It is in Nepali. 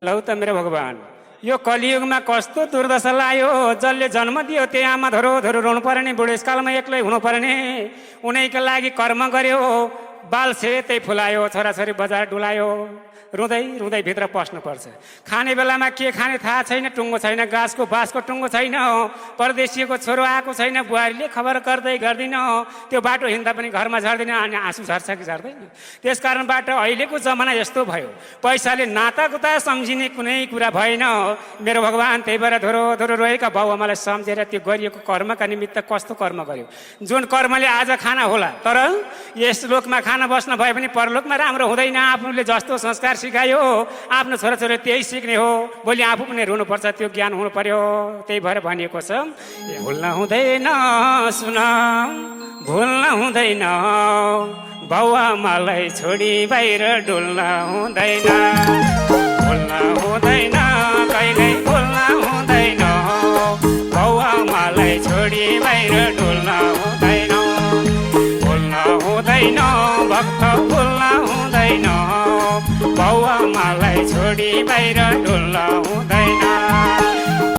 लौ त मेरो भगवान, यो कलियुगमा कस्तो दुर्दशा लायो। जसले जन्म दियो त्यही आमा धरो धरो रुनु पर्ने, बुढेसकालमा एक्लै हुनु पर्ने, उनैका लागि कर्म गर्यो, बाल सेतै फुलायो, छोराछोरी बजार डुलायो, रुँदै रुँदै भित्र पस्नुपर्छ। खाने बेलामा के खाने थाहा छैन, टुङ्गो छैन, गाछको बाँसको टुङ्गो छैन, परदेशीको छोरो आएको छैन, बुहारीले खबर गर्दै गर्दिन, त्यो बाटो हिँड्दा पनि घरमा झर्दैन, अनि आँसु झर्छ कि झर्दैन। त्यस कारणबाट अहिलेको जमाना यस्तो भयो, पैसाले नातागुता सम्झिने कुनै कुरा भएन मेरो भगवान। त्यही भएर धोरो धोरो रोएका बाउआमालाई सम्झेर त्यो गरिएको कर्मका निमित्त कस्तो कर्म गर्यो, जुन कर्मले आज खाना होला, तर यस लोकमा खाना बस्न भए पनि परलोकमा राम्रो हुँदैन। आफूले जस्तो संस्कार सिकायो आफ्नो छोराछोरी त्यही सिक्ने हो, भोलि आफू पनि रुनुपर्छ, त्यो ज्ञान हुनु पर्यो। त्यही भएर भनिएको छ, भुल्न हुँदैन सुन, भुल्न हुँदैन, बाउआमालाई छोडी बाहिर डुल्न हुँदैन, भुल्न हुँदैन, कहिल्यै भुल्न हुँदैन, बाउआमालाई छोडी बाहिर डुल्न हुँदैन, भुल्न हुँदैन, भक्त भुल्न हुँदैन, बाउआमालाई छोडी बाहिर डुल्न हुँदैन।